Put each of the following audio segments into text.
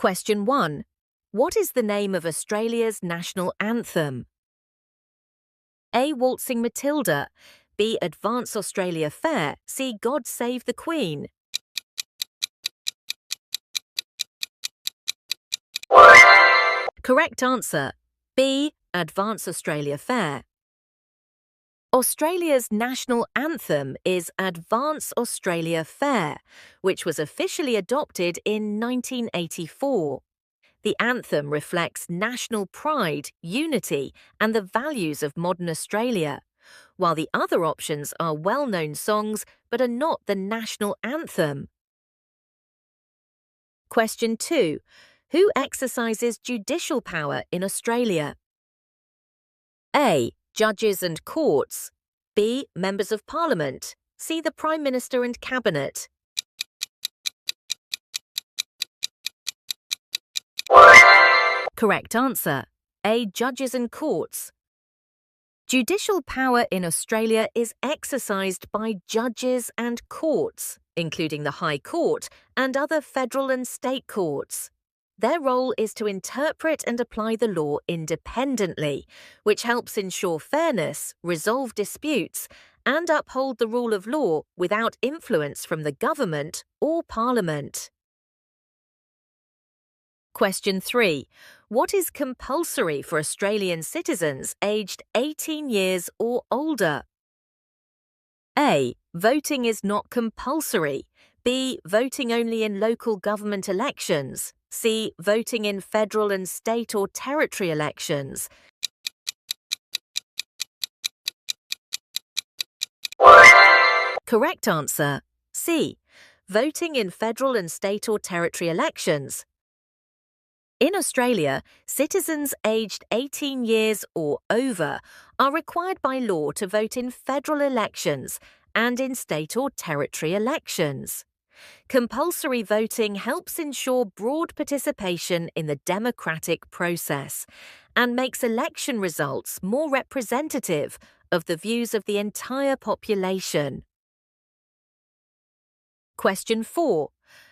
Question 1. What is the name of Australia's national anthem? A. Waltzing Matilda. B. Advance Australia Fair. C. God Save the Queen. Correct answer. B. Advance Australia Fair. Australia's national anthem is Advance Australia Fair, which was officially adopted in 1984. The anthem reflects national pride, unity, and the values of modern Australia, while the other options are well-known songs but are not the national anthem. Question 2. Who exercises judicial power in Australia? A. Judges and courts. B. Members of Parliament. C. The Prime Minister and Cabinet. Correct answer. A. Judges and courts. Judicial power in Australia is exercised by judges and courts, including the High Court and other federal and state courts. Their role is to interpret and apply the law independently, which helps ensure fairness, resolve disputes, and uphold the rule of law without influence from the government or Parliament. Question 3. What is compulsory for Australian citizens aged 18 years or older? A. Voting is not compulsory. B. Voting only in local government elections. C. Voting in federal and state or territory elections. Correct answer. C. Voting in federal and state or territory elections. In Australia, citizens aged 18 years or over are required by law to vote in federal elections and in state or territory elections. Compulsory voting helps ensure broad participation in the democratic process and makes election results more representative of the views of the entire population. Question 4.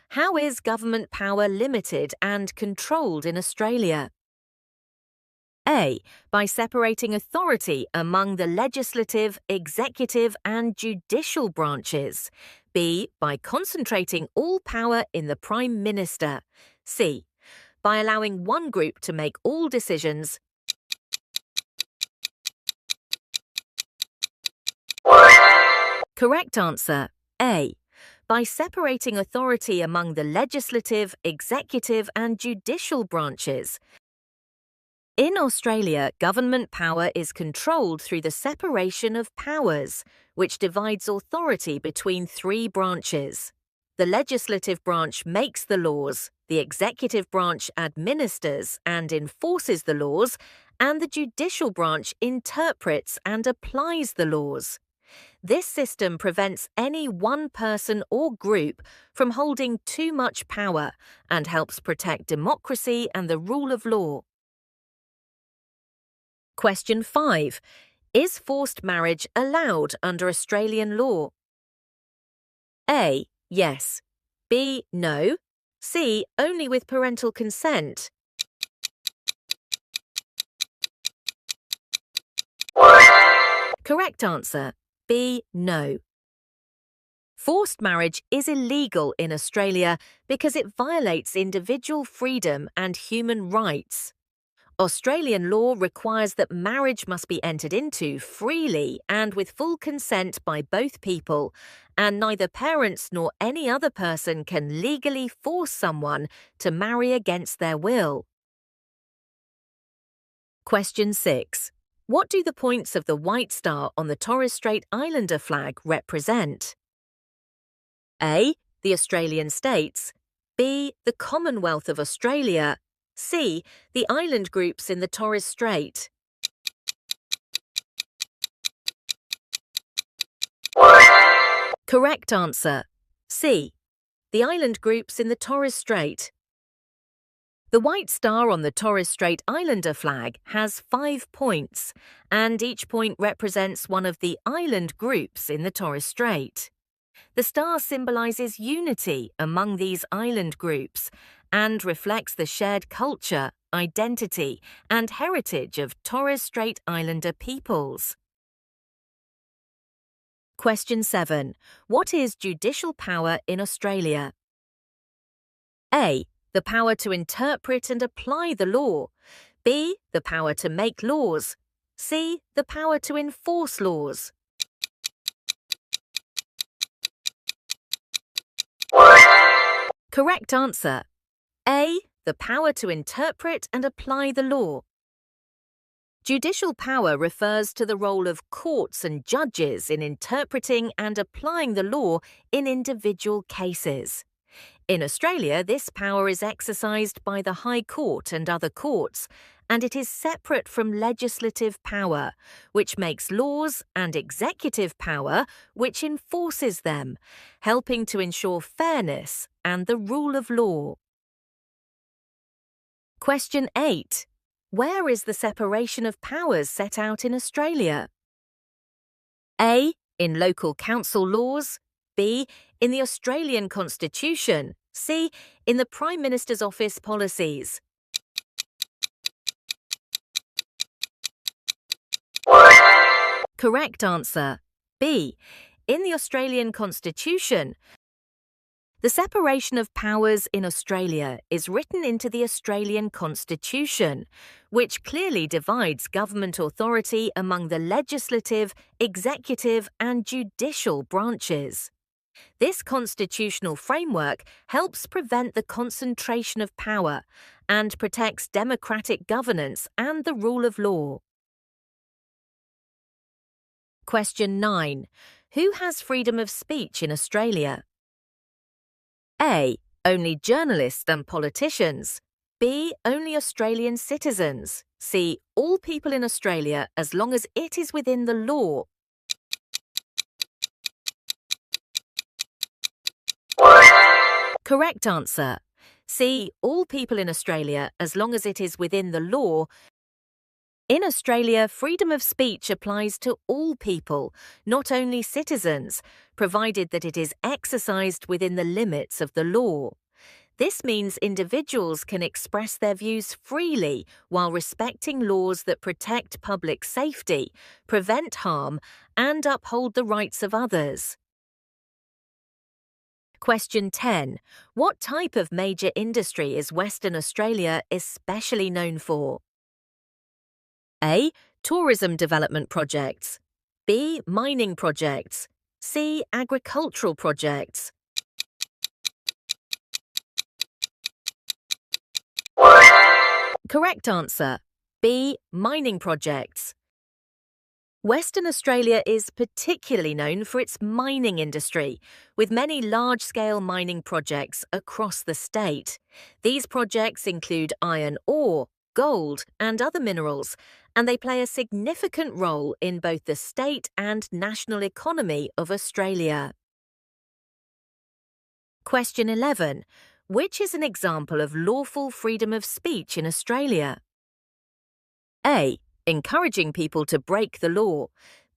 How is government power limited and controlled in Australia? A. By separating authority among the legislative, executive, and judicial branches. B. By concentrating all power in the Prime Minister. C. By allowing one group to make all decisions. Correct answer. A. By separating authority among the legislative, executive, and judicial branches. In Australia, government power is controlled through the separation of powers, which divides authority between three branches. The legislative branch makes the laws, the executive branch administers and enforces the laws, and the judicial branch interprets and applies the laws. This system prevents any one person or group from holding too much power and helps protect democracy and the rule of law. Question 5. Is forced marriage allowed under Australian law? A. Yes. B. No. C. Only with parental consent. Correct answer. B. No. Forced marriage is illegal in Australia because it violates individual freedom and human rights. Australian law requires that marriage must be entered into freely and with full consent by both people, and neither parents nor any other person can legally force someone to marry against their will. Question 6. What do the points of the white star on the Torres Strait Islander flag represent? A. The Australian states. B. The Commonwealth of Australia. C. The island groups in the Torres Strait. Correct answer. C. The island groups in the Torres Strait. The white star on the Torres Strait Islander flag has 5 points, and each point represents one of the island groups in the Torres Strait. The star symbolises unity among these island groups and reflects the shared culture, identity, and heritage of Torres Strait Islander peoples. Question 7. What is judicial power in Australia? A. The power to interpret and apply the law. B. The power to make laws. C. The power to enforce laws. Correct answer. A. The power to interpret and apply the law. Judicial power refers to the role of courts and judges in interpreting and applying the law in individual cases. In Australia, this power is exercised by the High Court and other courts, and it is separate from legislative power, which makes laws, and executive power, which enforces them, helping to ensure fairness and the rule of law. Question 8. Where is the separation of powers set out in Australia? A. In local council laws. B. In the Australian Constitution. C. In the Prime Minister's Office policies. Correct answer. B. In the Australian Constitution. The separation of powers in Australia is written into the Australian Constitution, which clearly divides government authority among the legislative, executive, and judicial branches. This constitutional framework helps prevent the concentration of power and protects democratic governance and the rule of law. Question 9. Who has freedom of speech in Australia? A. Only journalists and politicians. B. Only Australian citizens. C. All people in Australia as long as it is within the law. Correct answer. C. All people in Australia as long as it is within the law. In Australia, freedom of speech applies to all people, not only citizens, provided that it is exercised within the limits of the law. This means individuals can express their views freely while respecting laws that protect public safety, prevent harm, and uphold the rights of others. Question 10. What type of major industry is Western Australia especially known for? A. Tourism development projects. B. Mining projects. C. Agricultural projects. Correct answer. B. Mining projects. Western Australia is particularly known for its mining industry, with many large-scale mining projects across the state. These projects include iron ore, gold, and other minerals, and they play a significant role in both the state and national economy of Australia. Question 11. Which is an example of lawful freedom of speech in Australia? A. Encouraging people to break the law.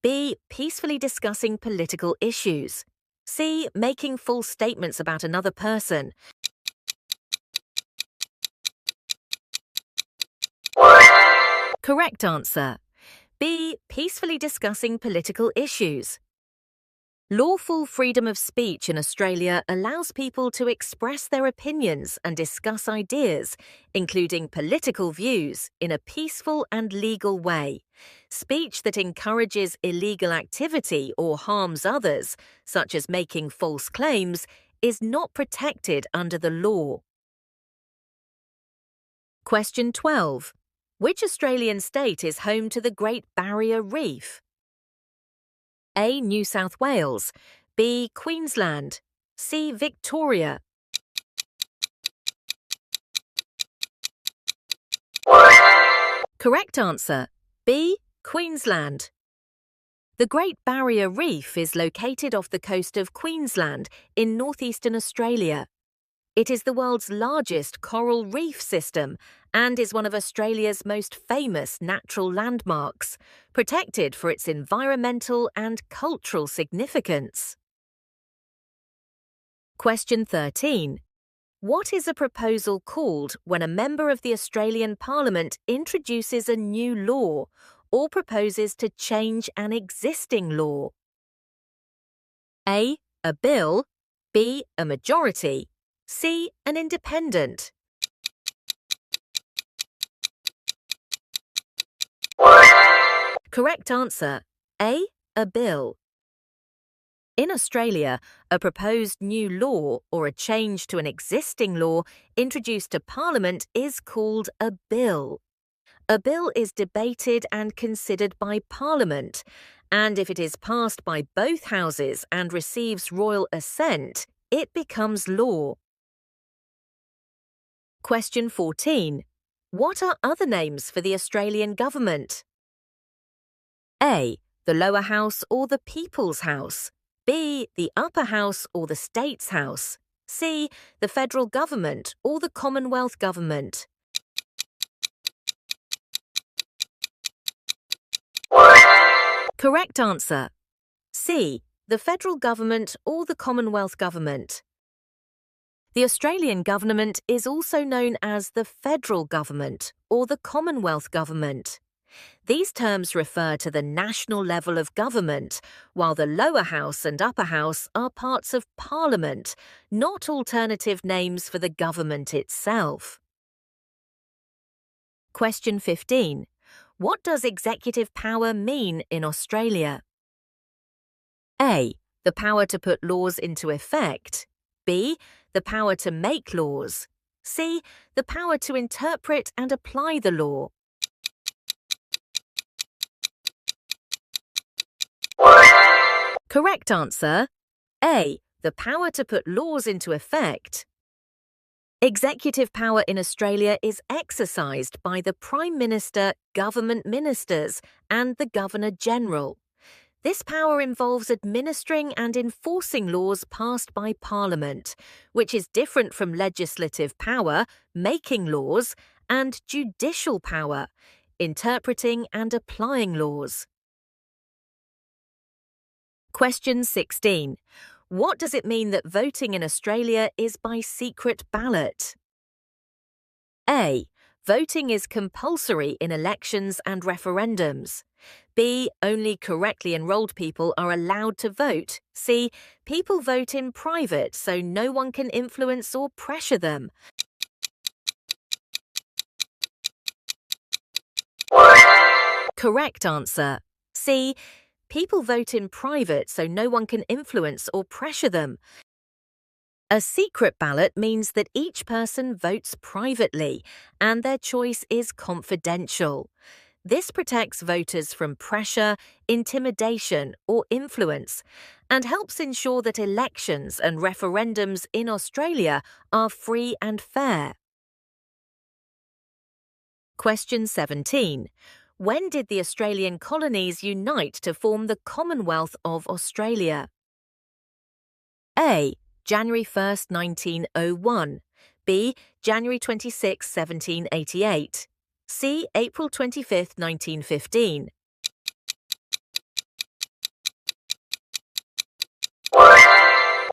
B. Peacefully discussing political issues. C. Making false statements about another person. Correct answer. B. Peacefully discussing political issues. Lawful freedom of speech in Australia allows people to express their opinions and discuss ideas, including political views, in a peaceful and legal way. Speech that encourages illegal activity or harms others, such as making false claims, is not protected under the law. Question 12. Which Australian state is home to the Great Barrier Reef? A. New South Wales. B. Queensland. C. Victoria. Correct answer. B. Queensland. The Great Barrier Reef is located off the coast of Queensland in northeastern Australia. It is the world's largest coral reef system and is one of Australia's most famous natural landmarks, protected for its environmental and cultural significance. Question 13. What is a proposal called when a member of the Australian Parliament introduces a new law or proposes to change an existing law? A. A bill. B. A majority. C. An independent. Correct answer. A. A bill. In Australia, a proposed new law or a change to an existing law introduced to Parliament is called a bill. A bill is debated and considered by Parliament, and if it is passed by both houses and receives royal assent, it becomes law. Question 14. What are other names for the Australian government? A. The lower house or the People's House. B. The upper house or the State's House. C. The federal government or the Commonwealth government. Correct answer. C. The federal government or the Commonwealth government. The Australian government is also known as the federal government or the Commonwealth government. These terms refer to the national level of government, while the lower house and upper house are parts of Parliament, not alternative names for the government itself. Question 15. What does executive power mean in Australia? A. The power to put laws into effect. B. The power to make laws. C. The power to interpret and apply the law. Correct answer. A. The power to put laws into effect. Executive power in Australia is exercised by the Prime Minister, government ministers, and the Governor-General. This power involves administering and enforcing laws passed by Parliament, which is different from legislative power, making laws, and judicial power, interpreting and applying laws. Question 16. What does it mean that voting in Australia is by secret ballot? A. Voting is compulsory in elections and referendums. B. Only correctly enrolled people are allowed to vote. C. People vote in private, so no one can influence or pressure them. Correct answer. C. People vote in private, so no one can influence or pressure them. A secret ballot means that each person votes privately, and their choice is confidential. This protects voters from pressure, intimidation, or influence, and helps ensure that elections and referendums in Australia are free and fair. Question 17. When did the Australian colonies unite to form the Commonwealth of Australia? A. January 1, 1901. B. January 26, 1788. C. April 25, 1915.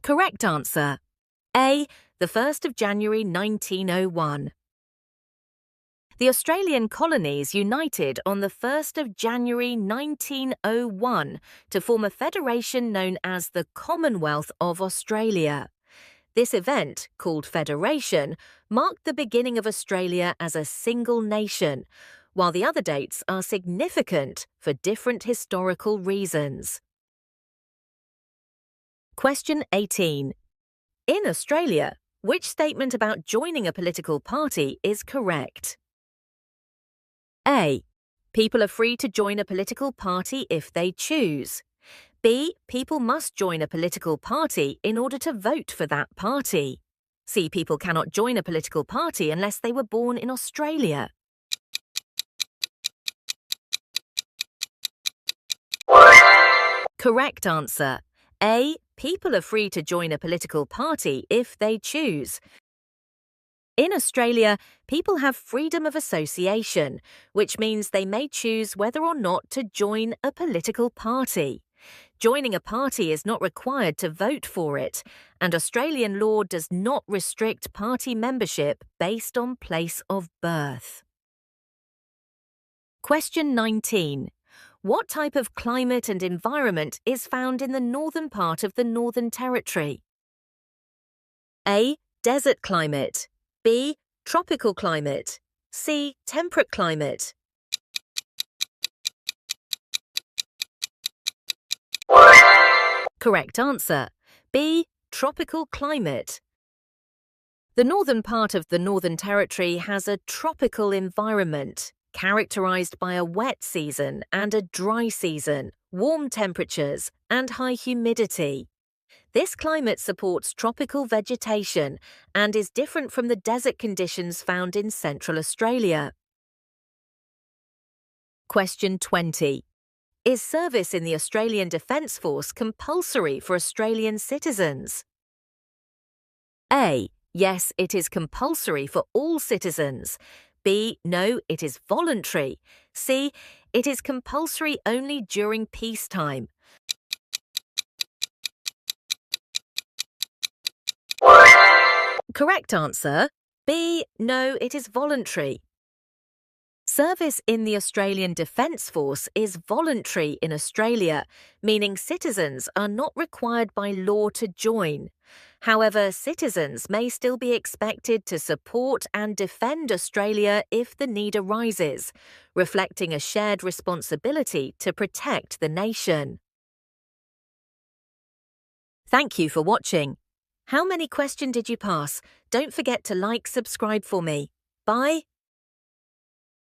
Correct answer. A. The 1st of January 1901. The Australian colonies united on the 1st of January 1901 to form a federation known as the Commonwealth of Australia. This event, called Federation, marked the beginning of Australia as a single nation, while the other dates are significant for different historical reasons. Question 18. In Australia, which statement about joining a political party is correct? A. People are free to join a political party if they choose. B. People must join a political party in order to vote for that party. C. People cannot join a political party unless they were born in Australia. Correct answer. A. People are free to join a political party if they choose. In Australia, people have freedom of association, which means they may choose whether or not to join a political party. Joining a party is not required to vote for it, and Australian law does not restrict party membership based on place of birth. Question 19. What type of climate and environment is found in the northern part of the Northern Territory? A. Desert climate. B. Tropical climate. C. Temperate climate. Correct answer. B. Tropical climate. The northern part of the Northern Territory has a tropical environment, characterized by a wet season and a dry season, warm temperatures, and high humidity. This climate supports tropical vegetation and is different from the desert conditions found in Central Australia. Question 20. Is service in the Australian Defence Force compulsory for Australian citizens? A. Yes, it is compulsory for all citizens. B. No, it is voluntary. C. It is compulsory only during peacetime. Correct answer. B. No, it is voluntary. Service in the Australian Defence Force is voluntary in Australia, meaning citizens are not required by law to join. However, citizens may still be expected to support and defend Australia if the need arises, reflecting a shared responsibility to protect the nation. Thank you for watching. How many questions did you pass? Don't forget to like, subscribe for me. Bye.